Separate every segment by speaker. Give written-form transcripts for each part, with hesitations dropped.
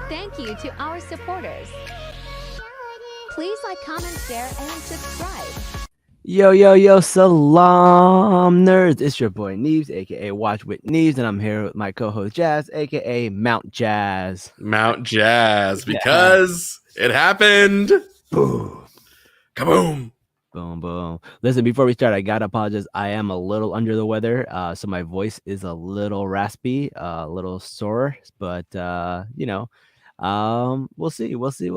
Speaker 1: Thank you to our supporters. Please like, comment, share, and subscribe.
Speaker 2: Yo, Salaam nerds. It's your boy Neves, aka Watch with Neves, and I'm here with my co-host Jazz, aka Mount Jazz.
Speaker 3: Mount Jazz, because it happened.
Speaker 2: Boom.
Speaker 3: Kaboom.
Speaker 2: Boom. Listen, before we start, I gotta apologize. I am a little under the weather, so my voice is a little raspy, a little sore, but we'll see. We'll see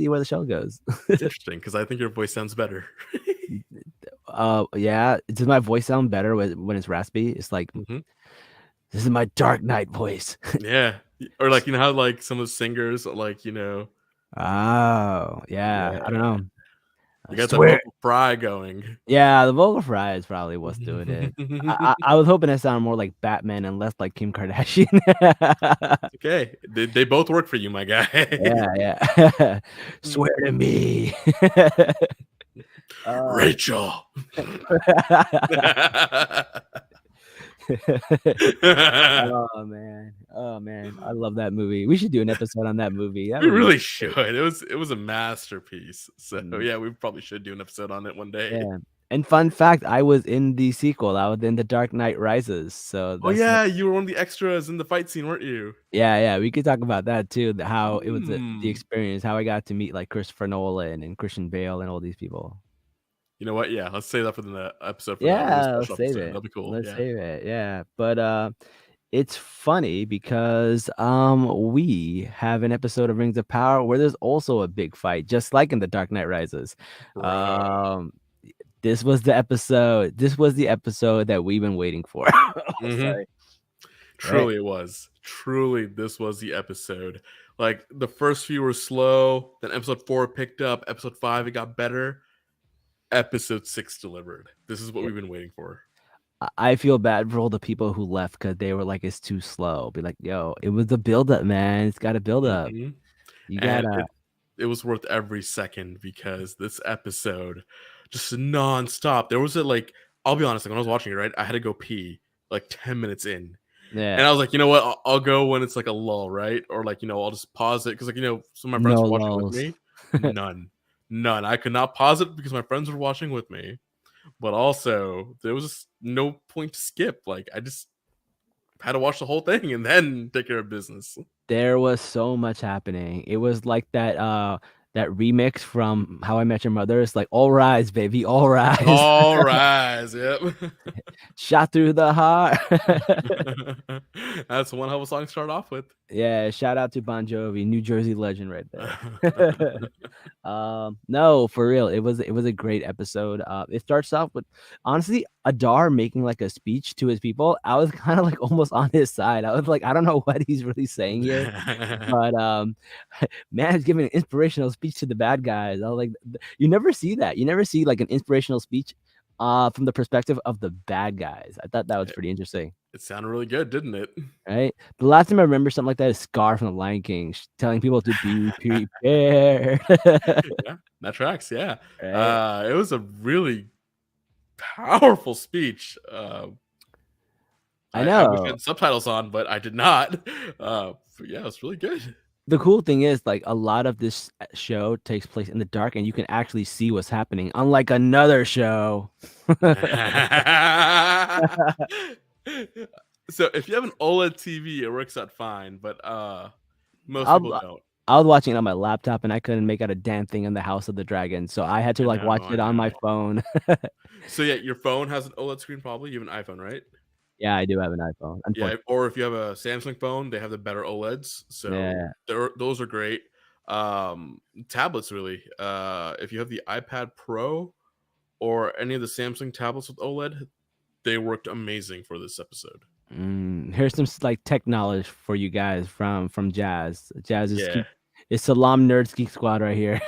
Speaker 2: where the show goes.
Speaker 3: It's interesting because I think your voice sounds better.
Speaker 2: Yeah. Does my voice sound better when it's raspy? It's like this is my Dark Knight voice.
Speaker 3: Yeah, or like how like some of the singers like
Speaker 2: Oh yeah. I don't know.
Speaker 3: You got the vocal fry going.
Speaker 2: Yeah, the vocal fry is probably what's doing it. I was hoping it sounded more like Batman and less like Kim Kardashian.
Speaker 3: Okay, they both work for you, my guy.
Speaker 2: Yeah. Swear to me.
Speaker 3: Rachel.
Speaker 2: Oh man, I love that movie. We should do an episode on that movie.
Speaker 3: We really should. It was a masterpiece. So yeah, we probably should do an episode on it one day.
Speaker 2: Yeah. And fun fact, I was in the sequel. I was in The Dark Knight Rises. So
Speaker 3: you were one of the extras in the fight scene, weren't you?
Speaker 2: Yeah. We could talk about that too. How it was the experience, how I got to meet like Christopher Nolan and Christian Bale and all these people.
Speaker 3: You know what? Yeah, let's save that for the episode.
Speaker 2: Let's save it.
Speaker 3: That'll be cool.
Speaker 2: Let's save it. Yeah, but it's funny because we have an episode of Rings of Power where there's also a big fight, just like in The Dark Knight Rises. This was the episode. This was the episode that we've been waiting for.
Speaker 3: Sorry. Truly, it was. Truly, this was the episode. Like the first few were slow, then episode 4 picked up. Episode 5 it got better. Episode 6 delivered. This is what we've been waiting for.
Speaker 2: I feel bad for all the people who left because they were like, it's too slow. Be like, yo, it was the build up, man. It's got to build up. You gotta.
Speaker 3: It was worth every second because this episode just nonstop. There was I'll be honest, like when I was watching it, right, I had to go pee like 10 minutes in. Yeah. And I was like, you know what? I'll go when it's like a lull, right? Or like, I'll just pause it because some of my friends were watching with me. None. I could not pause it because my friends were watching with me. But also, there was just no point to skip. Like, I just had to watch the whole thing and then take care of business.
Speaker 2: There was so much happening. It was like that remix from How I Met Your Mother. It's like, all rise, baby, all rise.
Speaker 3: All rise, yep.
Speaker 2: Shot through the heart.
Speaker 3: That's one hell of a song to start off with.
Speaker 2: Yeah, shout out to Bon Jovi, New Jersey legend right there. No, for real, it was a great episode. It starts off with honestly Adar making like a speech to his people. I was kind of like almost on his side. I was like, I don't know what he's really saying here, but man is giving an inspirational speech to the bad guys. I was like, you never see that. You never see like an inspirational speech from the perspective of the bad guys. I thought that was pretty interesting.
Speaker 3: It sounded really good, didn't it?
Speaker 2: Right. The last time I remember something like that is Scar from The Lion King telling people to be prepared.
Speaker 3: Yeah, that tracks. Yeah. Right. It was a really powerful speech.
Speaker 2: I know.
Speaker 3: I wish I had subtitles on, but I did not. But yeah, it's really good.
Speaker 2: The cool thing is, like, a lot of this show takes place in the dark, and you can actually see what's happening, unlike another show.
Speaker 3: So if you have an OLED TV, it works out fine, but most people don't.
Speaker 2: I was watching it on my laptop, and I couldn't make out a damn thing in the House of the Dragon, so I had to watch it on my phone.
Speaker 3: So yeah, your phone has an OLED screen, probably. You have an iPhone, right?
Speaker 2: Yeah, I do have an iPhone.
Speaker 3: Yeah, or if you have a Samsung phone, they have the better OLEDs. So those are great. Tablets, really. If you have the iPad Pro or any of the Samsung tablets with OLED, they worked amazing for this episode.
Speaker 2: Here's some like tech knowledge for you guys from Jazz. Jazz is it's Salaam Nerds Geek Squad right here.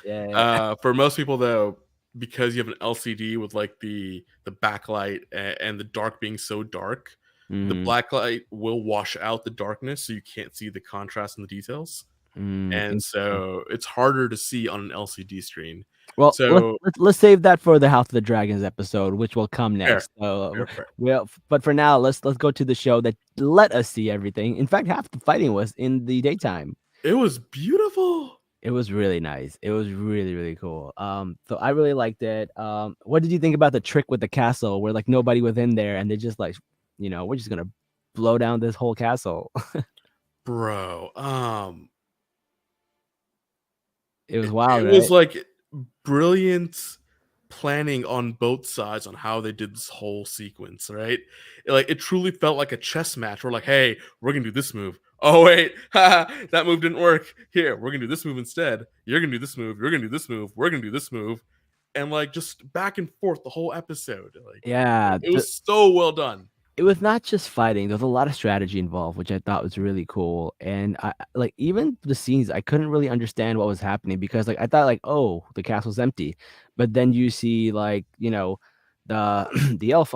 Speaker 3: Yeah. For most people though, because you have an LCD with like the backlight and the dark being so dark, the black light will wash out the darkness, so you can't see the contrast and the details. and
Speaker 2: Interesting.
Speaker 3: so it's harder to see on an LCD screen.
Speaker 2: Well,
Speaker 3: So
Speaker 2: let's save that for the House of the Dragons episode, which will come
Speaker 3: fair,
Speaker 2: next. So,
Speaker 3: fair.
Speaker 2: well, but for now, let's go to the show that let us see everything. In fact, half the fighting was in the daytime.
Speaker 3: It was beautiful.
Speaker 2: It was really nice. It was really, really cool. So I really liked it. What did you think about the trick with the castle where like nobody was in there and they just like, we're just gonna blow down this whole castle?
Speaker 3: Bro,
Speaker 2: It was wild,
Speaker 3: it was
Speaker 2: right?
Speaker 3: like brilliant planning on both sides on how they did this whole sequence, right? Like it truly felt like a chess match. We're like, hey, we're gonna do this move. Oh wait, that move didn't work. Here, we're gonna do this move instead. You're gonna do this move. You're gonna do this move. We're gonna do this move, and like just back and forth the whole episode. Like
Speaker 2: Yeah,
Speaker 3: it was so well done.
Speaker 2: it was not just fighting. There was a lot of strategy involved, which I thought was really cool. And like even the scenes, I couldn't really understand what was happening because like I thought like, oh, the castle's empty, but then you see like the the elf,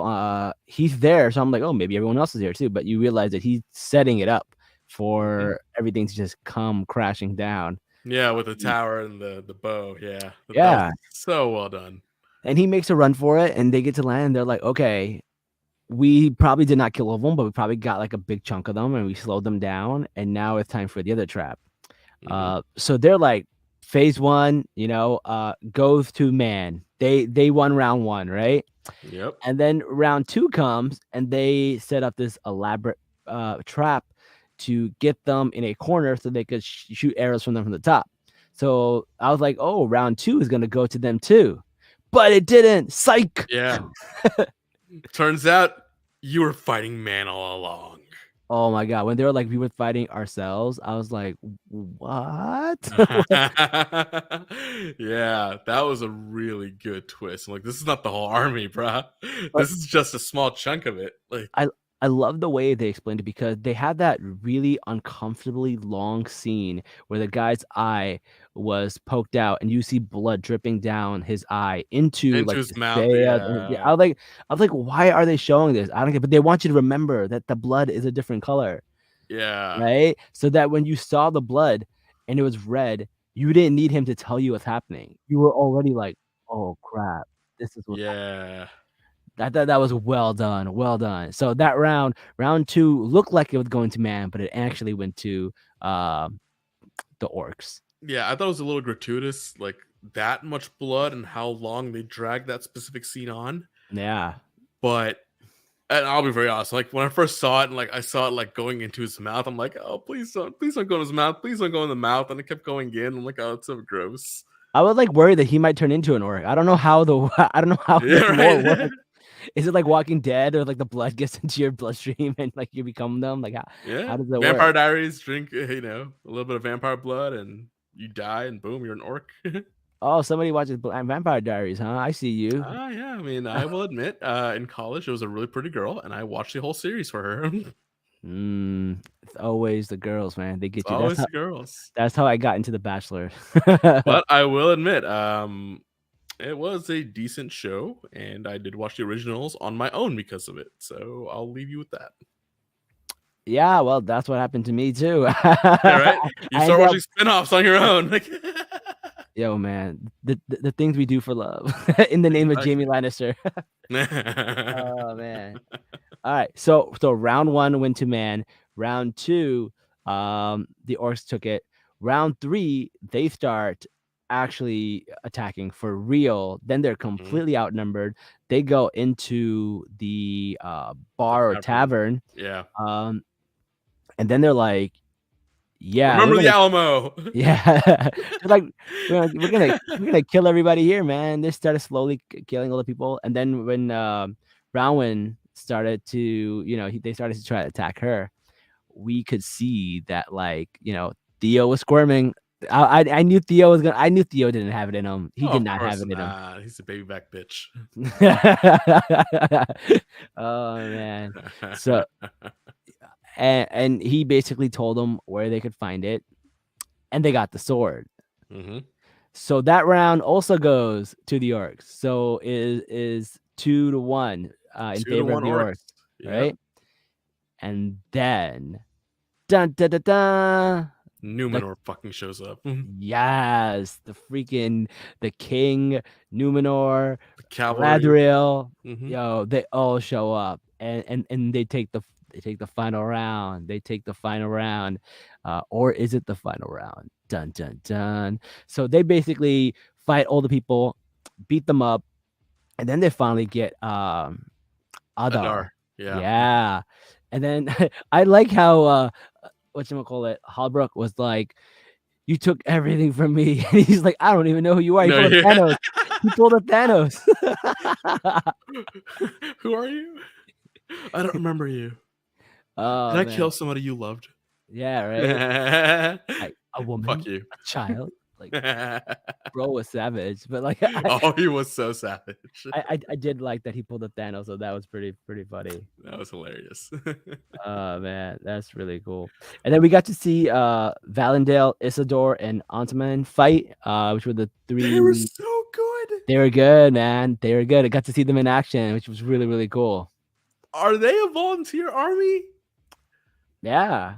Speaker 2: he's there, so I'm like, oh, maybe everyone else is there too. But you realize that he's setting it up
Speaker 3: Mhm.
Speaker 2: for everything to just come crashing down.
Speaker 3: Yeah, with the tower and the bow. Yeah, that was
Speaker 2: Yeah,
Speaker 3: so well done.
Speaker 2: and he makes a run for it, and they get to land. And they're like, okay, we probably did not kill all of them, but we probably got like a big chunk of them and we slowed them down. And now it's time for the other trap.
Speaker 3: Hmm.
Speaker 2: So they're like phase one, goes to man. They won round one, right?
Speaker 3: Yep.
Speaker 2: And then round two comes and they set up this elaborate trap to get them in a corner so they could shoot arrows from them from the top. So I was like, oh, round two is gonna go to them too. But it didn't. Psych.
Speaker 3: Yeah. Turns out you were fighting man all along.
Speaker 2: Oh my god, when they were like, we were fighting ourselves, I was like, what?
Speaker 3: Yeah, that was a really good twist. I'm like, this is not the whole army, bruh.
Speaker 2: But
Speaker 3: This is just a small chunk of it. Like,
Speaker 2: I I love the way they explained it because they had that really uncomfortably long scene where the guy's eye was poked out and you see blood dripping down his eye into
Speaker 3: into
Speaker 2: like
Speaker 3: his
Speaker 2: his
Speaker 3: mouth.
Speaker 2: face.
Speaker 3: Yeah.
Speaker 2: I was like, why are they showing this? I don't get, but they want you to remember that the blood is a different color.
Speaker 3: Yeah.
Speaker 2: Right? So that when you saw the blood and it was red, you didn't need him to tell you what's happening. You were already like, "Oh crap, this is what."
Speaker 3: Yeah.
Speaker 2: That was well done, well done. So that round 2 looked like it was going to man, but it actually went to, the orcs.
Speaker 3: Yeah, I thought it was a little gratuitous, like that much blood and how long they dragged that specific scene on.
Speaker 2: Yeah.
Speaker 3: But and I'll be very honest, like when I first saw it and like I saw it like going into his mouth, I'm like, oh please don't go in his mouth, please don't go in the mouth. And it kept going in. I'm like, oh, it's so gross.
Speaker 2: I was, like, worried that he might turn into an orc. I don't know how the I don't know how
Speaker 3: Yeah,
Speaker 2: the lore
Speaker 3: right.
Speaker 2: works. Is it like Walking Dead or, like, the blood gets into your bloodstream and, like, you become them? Like, how
Speaker 3: Yeah.
Speaker 2: does it work?
Speaker 3: Vampire Diaries, drink, a little bit of vampire blood and you die and boom, you're an orc.
Speaker 2: Oh, somebody watches Vampire Diaries, huh? I see you.
Speaker 3: Yeah, I mean, I will admit, in college, it was a really pretty girl, and I watched the whole series for her. It's
Speaker 2: It's always the girls, man. They get you.
Speaker 3: always the girls.
Speaker 2: That's how I got into The Bachelor.
Speaker 3: But I will admit, it was a decent show, and I did watch the originals on my own because of it. So I'll leave you with that.
Speaker 2: Yeah, well, that's what happened to me too.
Speaker 3: Yeah, right? You
Speaker 2: I
Speaker 3: start
Speaker 2: ended up
Speaker 3: watching spin-offs on your own. Like
Speaker 2: yo, man, the things we do for love in the name of Jamie
Speaker 3: exactly.
Speaker 2: Lannister. Oh, man. Alright, so round 1 went to man. Round 2, the orcs took it. Round 3, they start actually attacking for real. Then they're
Speaker 3: Mhm.
Speaker 2: completely outnumbered. They go into the,
Speaker 3: The
Speaker 2: bar or
Speaker 3: tavern.
Speaker 2: tavern,
Speaker 3: Yeah.
Speaker 2: um, and then they're like, "Yeah, we're
Speaker 3: Remember the
Speaker 2: gonna."
Speaker 3: Alamo.
Speaker 2: Yeah. They're like, "We're gonna kill everybody here, man." They started slowly killing all the people, and then when, Rowan started to, they started to try to attack her, we could see that, like, Theo was squirming. I knew I knew Theo didn't have it in him. He
Speaker 3: Oh,
Speaker 2: did
Speaker 3: of
Speaker 2: not have
Speaker 3: course
Speaker 2: it in him.
Speaker 3: not. He's a baby back bitch.
Speaker 2: Oh, man. So and he basically told them where they could find it, and they got the sword.
Speaker 3: Mhm.
Speaker 2: So that round also goes to the orcs. So is 2-1 in
Speaker 3: 2 to
Speaker 2: favor of
Speaker 3: 1
Speaker 2: the
Speaker 3: orcs.
Speaker 2: orcs,
Speaker 3: Yep.
Speaker 2: right? And then dun, dun, dun, dun,
Speaker 3: Numenor fucking shows up.
Speaker 2: Yes, the king, Numenor,
Speaker 3: The cavalry.
Speaker 2: Galadriel,
Speaker 3: Mm-hmm.
Speaker 2: yo, they all show up and they take the final round. They take the final round. Or is it the final round? Dun dun dun. So they basically fight all the people, beat them up, and then they finally get Adar.
Speaker 3: Yeah.
Speaker 2: Yeah. And then I like how whatchamacallit, Halbrook was like, you took everything from me. And he's like, I don't even know who you are. He
Speaker 3: No,
Speaker 2: pulled a Thanos. He pulled a Thanos.
Speaker 3: Who are you? I don't remember you.
Speaker 2: Oh,
Speaker 3: Did I
Speaker 2: man.
Speaker 3: kill somebody you loved?
Speaker 2: Yeah, right. Like, a woman,
Speaker 3: Fuck you.
Speaker 2: a child. Like, bro was savage, but like,
Speaker 3: Oh, he was so savage.
Speaker 2: I did like that he pulled a Thanos, so that was pretty funny.
Speaker 3: That was hilarious.
Speaker 2: Oh man, that's really cool. And then we got to see Valendale, Isidore, and Antman fight, which were the three.
Speaker 3: They were so good.
Speaker 2: They were good, man. They were good. I got to see them in action, which was really cool.
Speaker 3: Are they a volunteer army?
Speaker 2: Yeah.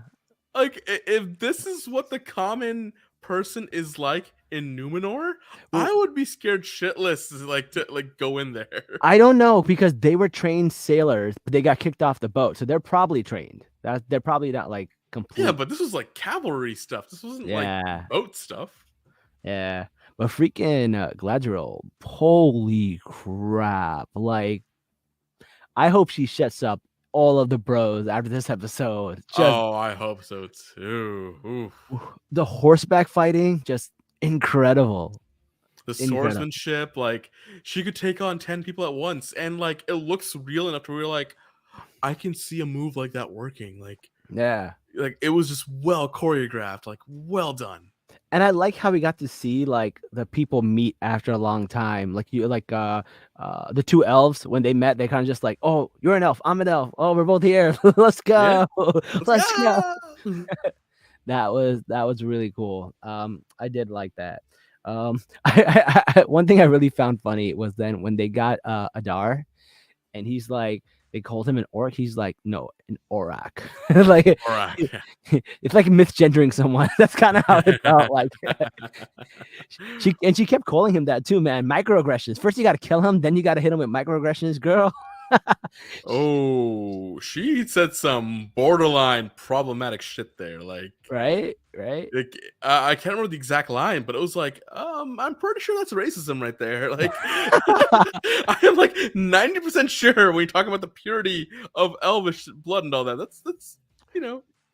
Speaker 3: Like, if this is what the common person is like in Numenor, I would be scared shitless to go in there.
Speaker 2: I don't know, because they were trained sailors, but they got kicked off the boat, so they're probably trained. They're probably not like complete.
Speaker 3: Yeah, but this was like cavalry stuff. This wasn't like boat stuff.
Speaker 2: Yeah, but freaking Galadriel, holy crap! Like, I hope she shuts up all of the bros after this episode.
Speaker 3: I hope so too. Oof.
Speaker 2: The horseback fighting, just incredible.
Speaker 3: The swordsmanship, like, she could take on 10 people at once, and like, it looks real enough to where you're like, I can see a move like that working. Like,
Speaker 2: yeah,
Speaker 3: like, it was just well choreographed, like, well done.
Speaker 2: And I like how we got to see like the people meet after a long time. Like the two elves, when they met, they kind of just like, oh, you're an elf, I'm an elf. Oh, we're both here. Let's go.
Speaker 3: Yeah.
Speaker 2: Let's go. That was really cool. I did like that. One thing I really found funny was then when they got Adar, and he's like, they called him an orc. He's like, no, an orak. Like, it's like misgendering someone. That's kind of how it felt like. She kept calling him that too, man. Microaggressions. First you got to kill him, then you got to hit him with microaggressions, girl.
Speaker 3: Oh, she said some borderline problematic shit there. Like,
Speaker 2: right.
Speaker 3: Like, I can't remember the exact line, but it was like, I'm pretty sure that's racism right there. Like, I am like 90% sure when you talk about the purity of elvish blood and all that. That's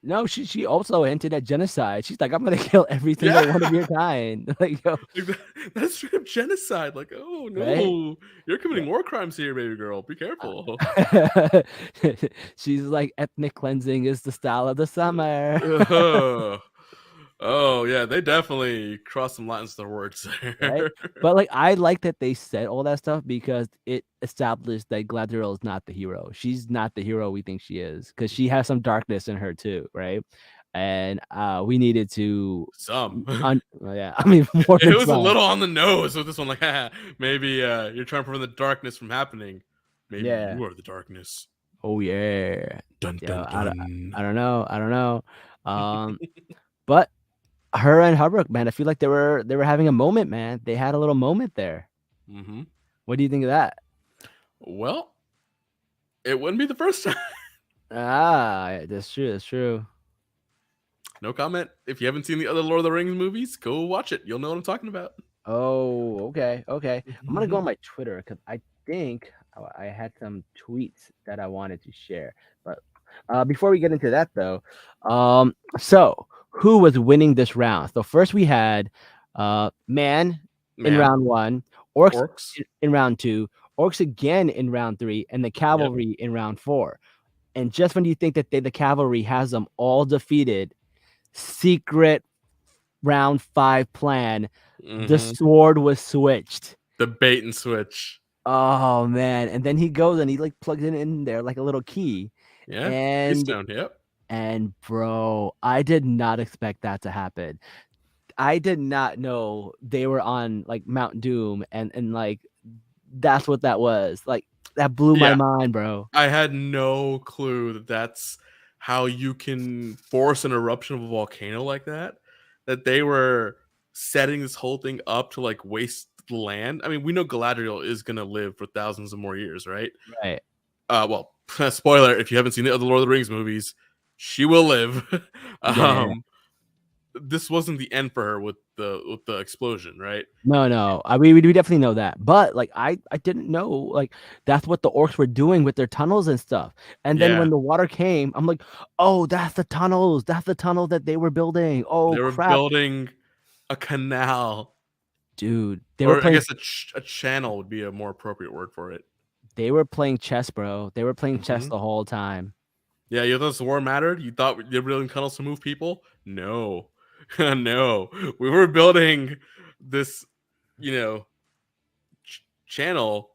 Speaker 2: No, she also hinted at genocide. She's like, I'm gonna kill every single one of your kind. Like, yo,
Speaker 3: that's straight up genocide. Like, oh no, right? You're committing war crimes here, baby girl. Be careful.
Speaker 2: She's like, ethnic cleansing is the style of the summer.
Speaker 3: Oh yeah, they definitely crossed some lines with their words there.
Speaker 2: Right? But like, I like that they said all that stuff because it established that Galadriel is not the hero. She's not the hero we think she is, because she has some darkness in her too, right? And we needed to yeah, I mean, more
Speaker 3: it was a little on the nose with this one. Like, maybe you're trying to prevent the darkness from happening. Maybe you are the darkness.
Speaker 2: Oh yeah.
Speaker 3: Dun, dun, dun.
Speaker 2: I don't know. But her and Hubrook, man, I feel like they were having a moment, man. They had a little moment there.
Speaker 3: Mm-hmm.
Speaker 2: What do you think of that?
Speaker 3: Well, it wouldn't be the first time.
Speaker 2: That's true.
Speaker 3: No comment. If you haven't seen the other Lord of the Rings movies, go watch it. You'll know what I'm talking about.
Speaker 2: Oh, okay. I'm gonna go on my Twitter because I think I had some tweets that I wanted to share. But before we get into that, though, so who was winning this round? So first we had man in round 1, orcs in round 2, orcs again in round 3, and the cavalry in round 4. And just when you think that the cavalry has them all defeated, secret round 5 plan, the sword was switched.
Speaker 3: The bait and switch.
Speaker 2: Oh man! And then he goes and he like plugs it in there like a little key.
Speaker 3: Yeah,
Speaker 2: and and bro, I did not expect that to happen. I did not know they were on like Mount Doom and like that's what that was. Like, that blew my mind, bro.
Speaker 3: I had no clue that that's how you can force an eruption of a volcano like that. that they were setting this whole thing up to like waste the land. I mean, we know Galadriel is gonna live for thousands of more years, right?
Speaker 2: Right.
Speaker 3: Well, spoiler, if you haven't seen the other Lord of the Rings movies, she will live.
Speaker 2: Yeah.
Speaker 3: This wasn't the end for her with the explosion, right?
Speaker 2: No. We definitely know that. But like I didn't know like that's what the orcs were doing with their tunnels and stuff. And then when
Speaker 3: Yeah.
Speaker 2: the water came, I'm like, oh, that's the tunnels. That's the tunnel that they were building. Oh
Speaker 3: They were
Speaker 2: crap.
Speaker 3: building a canal,
Speaker 2: Dude, they were
Speaker 3: or I
Speaker 2: playing
Speaker 3: guess a channel would be a more appropriate word for it.
Speaker 2: chess, bro. They were playing chess
Speaker 3: Mhm.
Speaker 2: the whole time.
Speaker 3: Yeah, you thought this war mattered? You thought they were building tunnels to move people? No. No. We were building this, you know, channel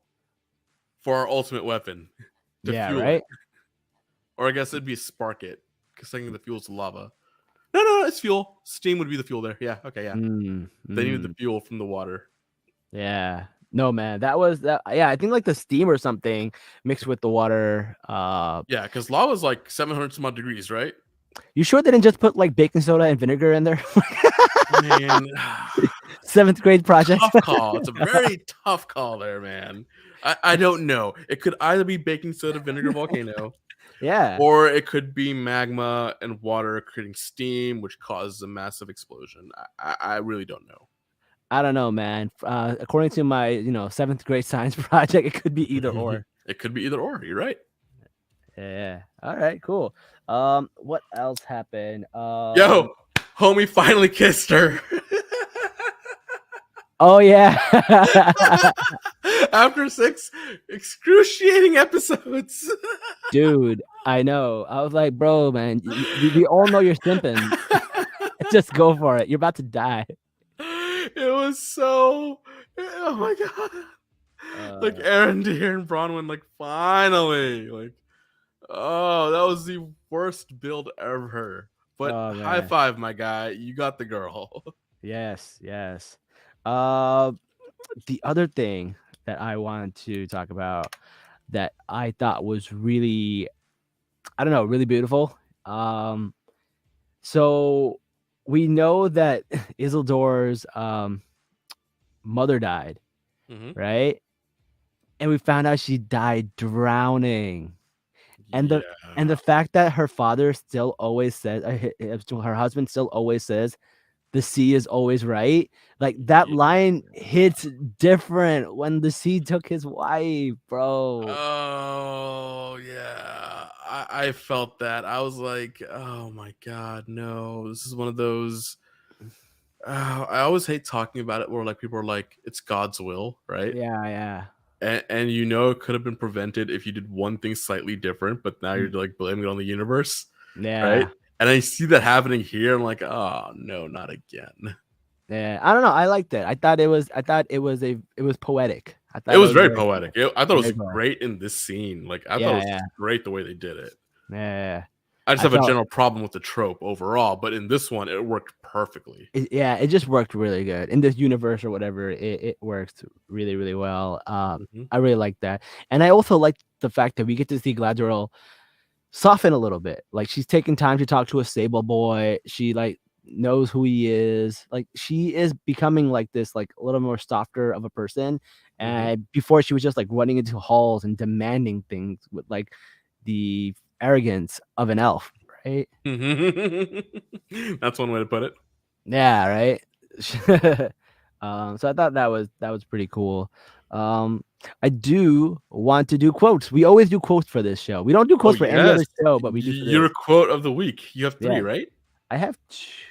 Speaker 3: for our ultimate weapon to
Speaker 2: Yeah,
Speaker 3: fuel it.
Speaker 2: right?
Speaker 3: Or I guess it'd be spark it, because thinking the fuel's lava. No, it's fuel. Steam would be the fuel there. Yeah, okay, yeah. They needed the fuel from the water.
Speaker 2: Yeah. No, man. That was that. Yeah, I think like the steam or something mixed with the water.
Speaker 3: Yeah, because lava's like 700 some odd degrees, right?
Speaker 2: You sure they didn't just put like baking soda and vinegar in there?
Speaker 3: Man,
Speaker 2: 7th grade project.
Speaker 3: tough call. It's a very tough call there, man. I don't know. It could either be baking soda, vinegar, volcano,
Speaker 2: Yeah.
Speaker 3: or it could be magma and water creating steam, which causes a massive explosion. I really don't know.
Speaker 2: I don't know, man. According to my, 7th grade science project, it could be either or.
Speaker 3: It could be either or. You're right.
Speaker 2: Yeah. All right, cool. What else happened?
Speaker 3: Yo, homie finally kissed her.
Speaker 2: Oh yeah.
Speaker 3: After 6 excruciating episodes.
Speaker 2: Dude, I know. I was like, bro, man, we all know you're simping. Just go for it. You're about to die.
Speaker 3: It was so, oh my god. Like Arendir and Bronwyn, like finally, like, oh, that was the worst build ever. But high five, my guy. You got the girl.
Speaker 2: Yes. The other thing that I wanted to talk about that I thought was really, I don't know, really beautiful. So we know that Isildur's mother died, right? And we found out she died drowning. And the fact that her father still always says, her husband still always says, the sea is always right. Like that line hits different when the sea took his wife, bro.
Speaker 3: Oh yeah, I felt that. I was like, oh my god, no, this is one of those. I always hate talking about it where like people are like, it's God's will, right?
Speaker 2: Yeah.
Speaker 3: And it could have been prevented if you did one thing slightly different, but now you're like blaming it on the universe, right? And I see that happening here. I'm like, oh no, not again.
Speaker 2: Yeah, I don't know. I liked it. I thought it was poetic. I thought
Speaker 3: it was very poetic. I thought it was
Speaker 2: poetic.
Speaker 3: great in this scene. Like I thought it was great the way they did it.
Speaker 2: Yeah.
Speaker 3: I just have a general problem with the trope overall, but in this one, it worked perfectly.
Speaker 2: It just worked really good in this universe or whatever. It works really, really well. I really like that, and I also like the fact that we get to see Galadriel soften a little bit. Like she's taking time to talk to a Sable boy. She like knows who he is. Like she is becoming like this, like a little more softer of a person. And before she was just like running into halls and demanding things with like the arrogance of an elf, right?
Speaker 3: That's one way to put it.
Speaker 2: Yeah, right. So I thought that was pretty cool. I do want to do quotes. We always do quotes for this show. We don't do quotes for any other show, but we do.
Speaker 3: Your quote of the week. You have 3, right?
Speaker 2: I have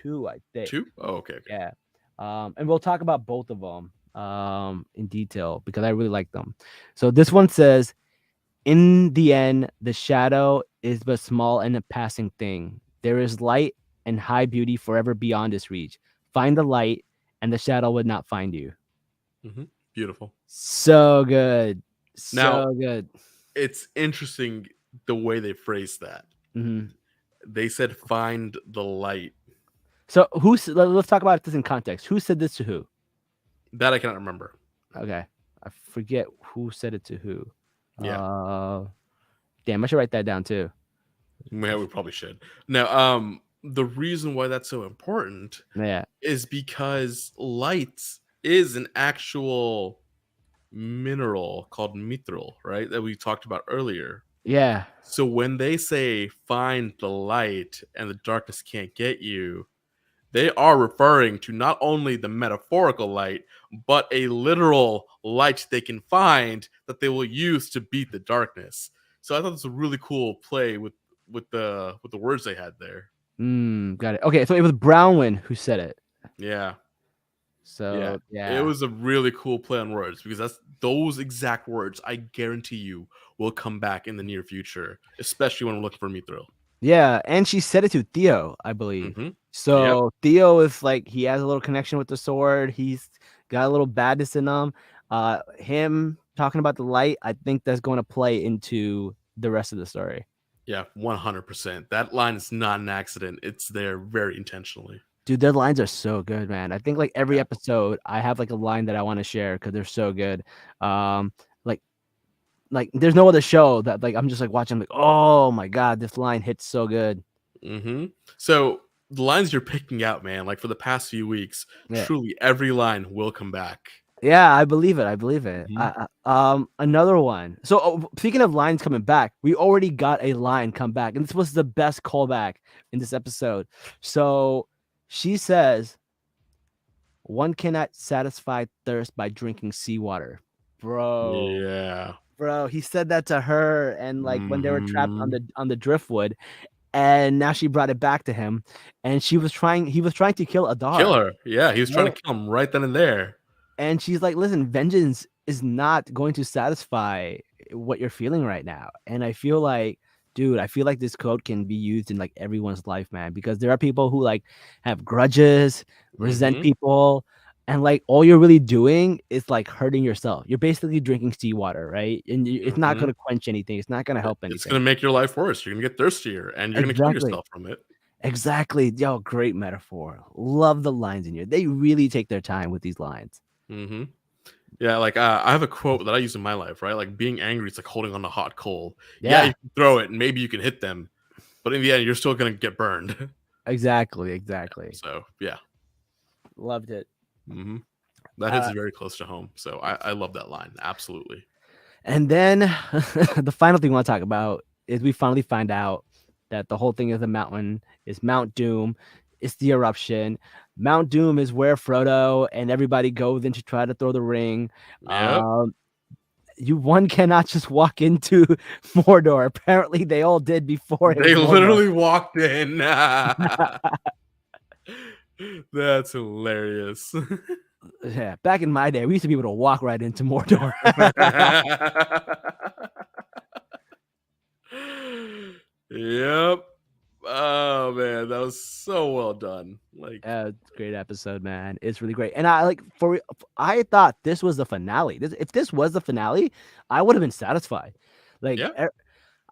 Speaker 2: 2, I think.
Speaker 3: 2? Oh, okay.
Speaker 2: Yeah. And we'll talk about both of them in detail because I really like them. So this one says, in the end, the shadow is but small and a passing thing. There is light and high beauty forever beyond its reach. Find the light and the shadow would not find you.
Speaker 3: Beautiful.
Speaker 2: So good.
Speaker 3: Now,
Speaker 2: good.
Speaker 3: It's interesting the way they phrased that. They said, find the light.
Speaker 2: So let's talk about this in context. Who said this to who?
Speaker 3: That I cannot remember.
Speaker 2: Okay. I forget who said it to who.
Speaker 3: Yeah.
Speaker 2: Damn, I should write that down too.
Speaker 3: Yeah, we probably should. Now, the reason why that's so important is because light is an actual mineral called mithril, right? That we talked about earlier.
Speaker 2: Yeah.
Speaker 3: So when they say find the light and the darkness can't get you, they are referring to not only the metaphorical light, but a literal light they can find that they will use to beat the darkness. So I thought this was a really cool play with the words they had there.
Speaker 2: Got it. Okay, so it was Brownwin who said it.
Speaker 3: Yeah. Yeah.
Speaker 2: So
Speaker 3: It
Speaker 2: yeah.
Speaker 3: was a really cool play on words because that's those exact words I guarantee you will come back in the near future, especially when we're looking for Mithril.
Speaker 2: Yeah, and she said it to Theo, I believe.
Speaker 3: Mm-hmm. Yep.
Speaker 2: So Theo is like he has a little connection with the sword. He's got a little badness in him. Him talking about the light, I think that's going to play into the rest of the story.
Speaker 3: Yeah, 100%. That line is not an accident. It's there very intentionally.
Speaker 2: Dude, their lines are so good, man. I think like every
Speaker 3: Yeah.
Speaker 2: episode, I have like a line that I want to share because they're so good. Like there's no other show that like I'm just like watching like, oh my god, this line hits so good.
Speaker 3: Mm-hmm. So the lines you're picking out, man, like for the past few weeks,
Speaker 2: Yeah.
Speaker 3: truly every line will come back.
Speaker 2: Yeah, I believe it. I believe it.
Speaker 3: Mhm.
Speaker 2: Another one. So speaking of lines coming back, we already got a line come back, and this was the best callback in this episode. So she says, "One cannot satisfy thirst by drinking seawater." Bro,
Speaker 3: Yeah.
Speaker 2: bro, he said that to her, and like when they were trapped on
Speaker 3: Mhm.
Speaker 2: the driftwood, and now she brought it back to him, and he was trying to kill
Speaker 3: Kill
Speaker 2: Adar.
Speaker 3: her. Yeah, he was trying to kill him right then and there.
Speaker 2: And she's like, listen, vengeance is not going to satisfy what you're feeling right now. And I feel like, dude, I feel like this code can be used in like everyone's life, man, because there are people who like have grudges, resent
Speaker 3: Mhm.
Speaker 2: people, and like all you're really doing is like hurting yourself. You're basically drinking seawater, right? And it's not going
Speaker 3: Mhm.
Speaker 2: to quench anything. It's not going to help
Speaker 3: It's
Speaker 2: anything.
Speaker 3: gonna make your life worse. You're gonna get thirstier, and you're gonna kill
Speaker 2: Exactly.
Speaker 3: yourself from it.
Speaker 2: Exactly. Yo, great metaphor. Love the lines in here. They really take their time with these lines.
Speaker 3: Mhm. Yeah, like, I have a quote that I use in my life, right? Like, being angry is like holding on to hot coal. Yeah,
Speaker 2: Yeah,
Speaker 3: you can throw it, and maybe you can hit them, but in the end, you're still gonna get burned.
Speaker 2: exactly.
Speaker 3: Yeah,
Speaker 2: Exactly.
Speaker 3: so, yeah.
Speaker 2: Loved it.
Speaker 3: Mhm. That hits
Speaker 2: Uh,
Speaker 3: very close to home, so I love that line, absolutely.
Speaker 2: and then the final thing we want to talk about is we finally find out that the whole thing of the mountain is Mount Doom. It's the eruption. Mount Doom is where Frodo and everybody goes in to try to throw the ring.
Speaker 3: Yep.
Speaker 2: One cannot just walk into Mordor. Apparently, they all did before it was
Speaker 3: They
Speaker 2: Mordor.
Speaker 3: literally walked in. That's hilarious.
Speaker 2: Yeah, back in my day, we used to be able to walk right into Mordor.
Speaker 3: Yep. Oh man, that was so well done. Like,
Speaker 2: Great episode, man. It's really great. And I like I thought this was the finale. If this was the finale, I would have been satisfied. Like
Speaker 3: yeah,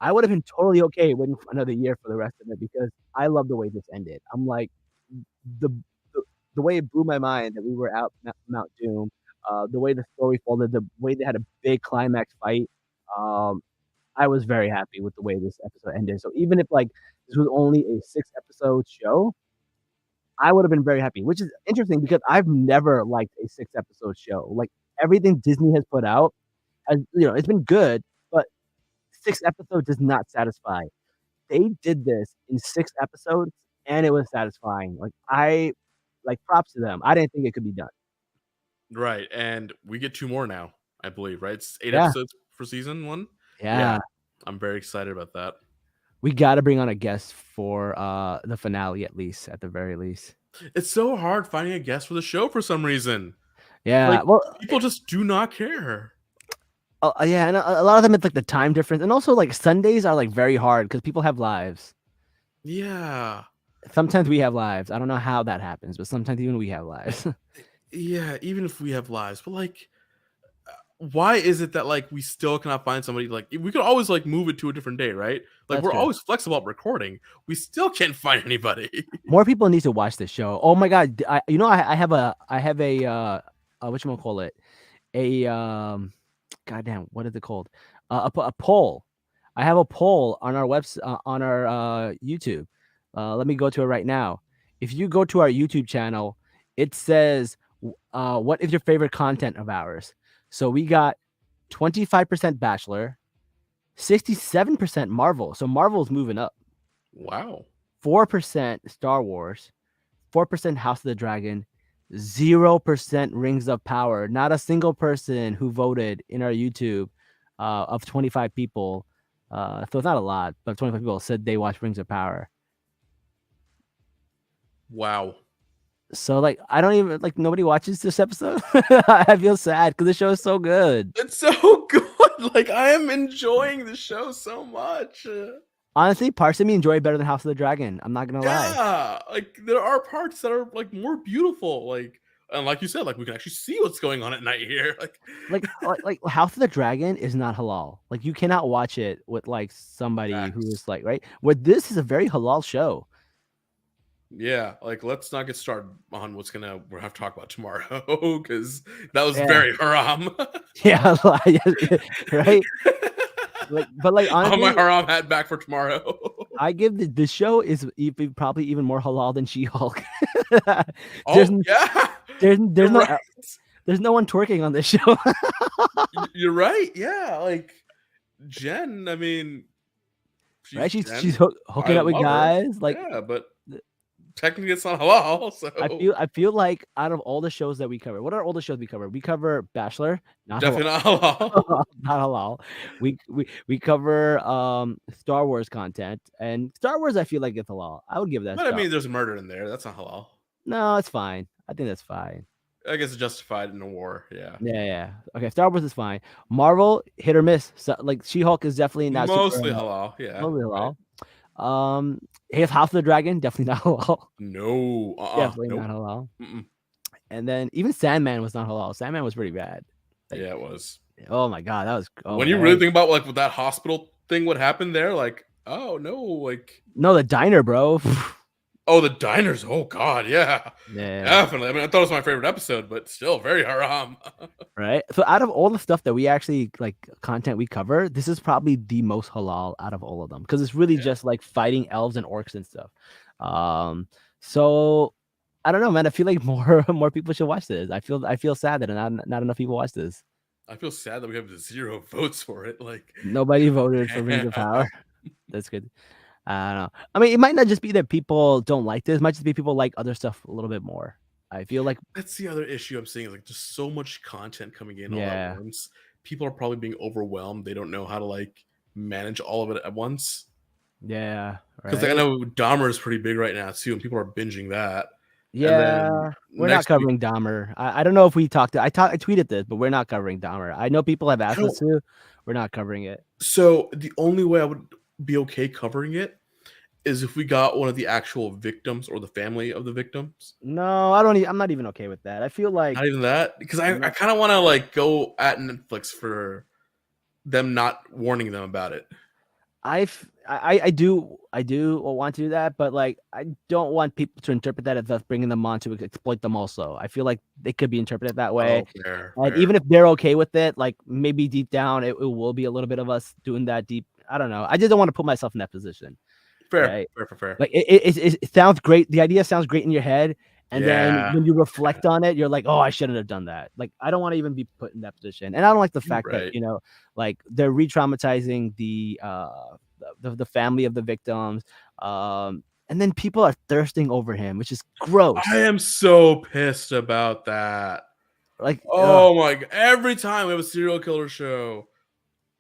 Speaker 2: I would have been totally okay waiting for another year for the rest of it because I love the way this ended. I'm like the the, the way it blew my mind that we were out Mount Doom, the way the story folded, the way they had a big climax fight. Um, I was very happy with the way this episode ended. So even if like this was only a 6 episode show, I would have been very happy, which is interesting because I've never liked a 6 episode show. Like everything Disney has put out has, it's been good, but 6 episodes does not satisfy. They did this in 6 episodes and it was satisfying. Like props to them. I didn't think it could be done.
Speaker 3: right. And we get 2 more now, I believe, right? It's 8
Speaker 2: Yeah.
Speaker 3: episodes for season 1.
Speaker 2: Yeah.
Speaker 3: I'm very excited about that.
Speaker 2: We got to bring on a guest for the finale, at least, at the very least.
Speaker 3: It's so hard finding a guest for the show for some reason.
Speaker 2: Yeah.
Speaker 3: Like,
Speaker 2: Well,
Speaker 3: people just do not care.
Speaker 2: yeah. And a lot of them, it's like the time difference. And also, like, Sundays are like very hard because people have lives.
Speaker 3: Yeah.
Speaker 2: Sometimes we have lives. I don't know how that happens, but sometimes even we have lives.
Speaker 3: Yeah, even if we have lives, but like, why is it that like we still cannot find somebody? Like, we could always like move it to a different day, right? Like,
Speaker 2: That's
Speaker 3: we're
Speaker 2: true.
Speaker 3: always flexible about recording. We still can't find anybody.
Speaker 2: More people need to watch this show. Oh my god! I have a whatchamacallit, goddamn, what is it called? A poll. I have a poll on our website on our YouTube. Let me go to it right now. If you go to our YouTube channel it says, what is your favorite content of ours? So we got 25% Bachelor, 67% Marvel. So Marvel's moving up.
Speaker 3: Wow.
Speaker 2: 4% Star Wars, 4% House of the Dragon, 0% Rings of Power. Not a single person who voted in our YouTube of 25 people. So it's not a lot, but 25 people said they watched Rings of Power.
Speaker 3: Wow.
Speaker 2: So like I don't even like nobody watches this episode. I feel sad because the show is so good.
Speaker 3: It's so good. Like I am enjoying the show so much.
Speaker 2: Honestly, parts of me enjoy it better than House of the Dragon. I'm not gonna lie.
Speaker 3: Yeah, like there are parts that are like more beautiful, like and like you said, like we can actually see what's going on at night here.
Speaker 2: Like House of the Dragon is not halal. Like you cannot watch it with like somebody who is like right. Where this is a very halal show.
Speaker 3: Yeah, like let's not get started on what's we'll have to talk about tomorrow because that was very haram.
Speaker 2: Yeah, right. But like honestly,
Speaker 3: my haram hat back for tomorrow.
Speaker 2: I give the show is probably even more halal than She-Hulk. There's no one twerking on this show.
Speaker 3: You're right. Yeah, like Jen. I mean,
Speaker 2: she's hooking up with guys. Like
Speaker 3: yeah, but technically it's not halal. So
Speaker 2: I feel like out of all the shows that we cover, what are all the shows we cover? We cover Bachelor,
Speaker 3: definitely not halal.
Speaker 2: Not halal. We cover Star Wars content, and Star Wars I feel like it's halal. I would give that.
Speaker 3: But I mean, there's murder in there. That's not halal.
Speaker 2: No, it's fine. I think that's fine.
Speaker 3: I guess it's justified in a war. Yeah.
Speaker 2: Yeah. Okay, Star Wars is fine. Marvel, hit or miss. So, like She-Hulk is definitely not
Speaker 3: mostly halal. Yeah.
Speaker 2: Mostly halal. Right. House of the Dragon, definitely not halal.
Speaker 3: No.
Speaker 2: Definitely not halal. And then even Sandman was not halal. Sandman was pretty bad.
Speaker 3: Like, yeah, it was.
Speaker 2: Oh my god, that was.
Speaker 3: When you really think about like with that hospital thing, what happened there? Like, oh no, like
Speaker 2: no, the diner, bro.
Speaker 3: Oh, the diners. Oh god, yeah, definitely. I mean, I thought it was my favorite episode, but still very haram.
Speaker 2: Right. So out of all the stuff that we actually like content we cover, this is probably the most halal out of all of them because it's really just like fighting elves and orcs and stuff. So I don't know, man. I feel like more people should watch this. I feel sad that not enough people watch this.
Speaker 3: I feel sad that we have 0 votes for it. Like
Speaker 2: nobody voted for Rings of Power. That's good. I don't know. I mean, it might not just be that people don't like this. It might just be people like other stuff a little bit more. I feel like
Speaker 3: that's the other issue I'm seeing. Is like just so much content coming in all at once. People are probably being overwhelmed. They don't know how to like manage all of it at once.
Speaker 2: Yeah,
Speaker 3: because like, I know Dahmer is pretty big right now too, and people are binging that.
Speaker 2: Yeah, we're not covering Dahmer. I don't know if we talked. I tweeted this, but we're not covering Dahmer. I know people have asked us to. We're not covering it.
Speaker 3: So the only way I would be okay covering it is if we got one of the actual victims or the family of the victims.
Speaker 2: No, I'm not even okay with that. I feel like
Speaker 3: not even that because I kind of want to like go at Netflix for them not warning them about it.
Speaker 2: I do want to do that, but like I don't want people to interpret that as us bringing them on to exploit them. Also, I feel like they could be interpreted that way.
Speaker 3: Fair.
Speaker 2: Even if they're okay with it, like maybe deep down it will be a little bit of us doing that deep. I don't know. I just don't want to put myself in that position.
Speaker 3: Fair,
Speaker 2: right?
Speaker 3: fair.
Speaker 2: Like it sounds great. The idea sounds great in your head, and then when you reflect on it, you're like, oh, I shouldn't have done that. Like I don't want to even be put in that position, and I don't like the fact that like they're re-traumatizing the family of the victims, and then people are thirsting over him, which is gross.
Speaker 3: I am so pissed about that.
Speaker 2: Like,
Speaker 3: oh my god! Every time we have a serial killer show,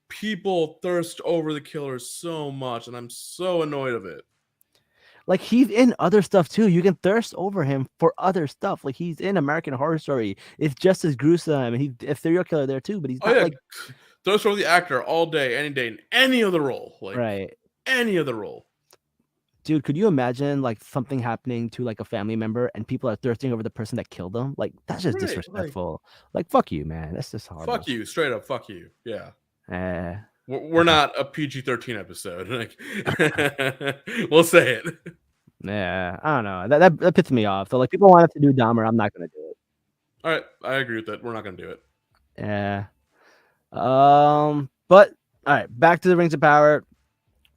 Speaker 3: people thirst over the killer so much, and I'm so annoyed of it.
Speaker 2: Like he's in other stuff too. You can thirst over him for other stuff. Like he's in American Horror Story. It's just as gruesome, and he's a serial killer there too. But he's not like
Speaker 3: thirst over the actor all day, any day, in any other role. Like any other role.
Speaker 2: Dude, could you imagine like something happening to like a family member and people are thirsting over the person that killed them? Like that's just disrespectful. Like fuck you, man. That's just horrible.
Speaker 3: Fuck you, straight up. Fuck you. Yeah. We're not a PG-13 episode. Like, we'll say it.
Speaker 2: Yeah, I don't know. That pisses me off. So like, people want us to do Dahmer. I'm not gonna do it.
Speaker 3: All right, I agree with that. We're not gonna do it.
Speaker 2: Yeah. But all right, back to the Rings of Power.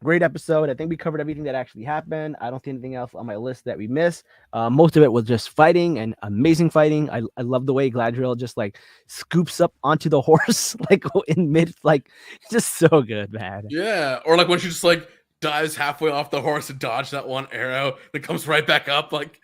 Speaker 2: Great episode. I think we covered everything that actually happened. I don't see anything else on my list that we missed. Most of it was just fighting and amazing fighting. I love the way Gladriel just like scoops up onto the horse like in mid, like just so good, man.
Speaker 3: Yeah, or like when she just like dives halfway off the horse to dodge that one arrow, then comes right back up. Like,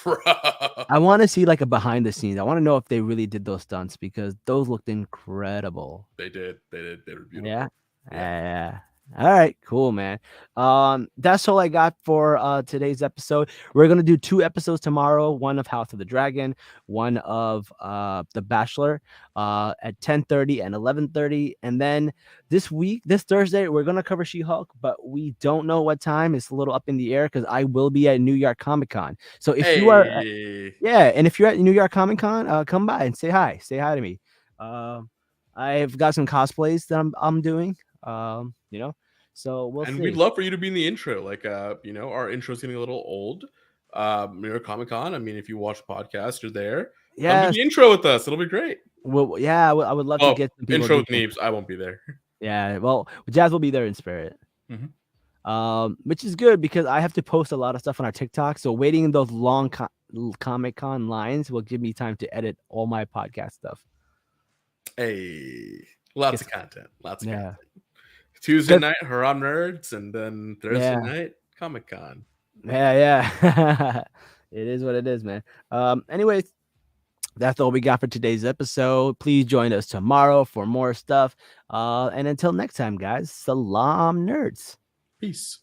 Speaker 3: bro.
Speaker 2: I want to see like a behind the scenes. I want to know if they really did those stunts because those looked incredible.
Speaker 3: They did. They were beautiful.
Speaker 2: Yeah.
Speaker 3: Yeah.
Speaker 2: Yeah. All right, cool, man. That's all I got for today's episode. We're gonna do 2 episodes tomorrow, one of House of the Dragon, one of The Bachelor, at 10:30 and 11:30. And then this Thursday, we're gonna cover She-Hulk, but we don't know what time. It's a little up in the air because I will be at New York Comic Con. So if you are and if you're at New York Comic Con, come by and say hi. Say hi to me. I've got some cosplays that I'm doing. So we'll see.
Speaker 3: We'd love for you to be in the intro. Like, our intro's getting a little old. New York Comic Con. I mean, if you watch the podcast, you're there. Come do the intro with us. It'll be great.
Speaker 2: Well, yeah, I would love to get some people.
Speaker 3: Intro with Neebs. I won't be there.
Speaker 2: Yeah, well, Jazz will be there in spirit.
Speaker 3: Mm-hmm.
Speaker 2: Which is good because I have to post a lot of stuff on our TikTok. So waiting in those long Comic Con lines will give me time to edit all my podcast stuff.
Speaker 3: Hey, lots of content. Content. Tuesday night, Haram Nerds, and then Thursday night, Comic Con.
Speaker 2: Yeah. It is what it is, man. Anyways, that's all we got for today's episode. Please join us tomorrow for more stuff. And until next time, guys, Salaam, nerds.
Speaker 3: Peace.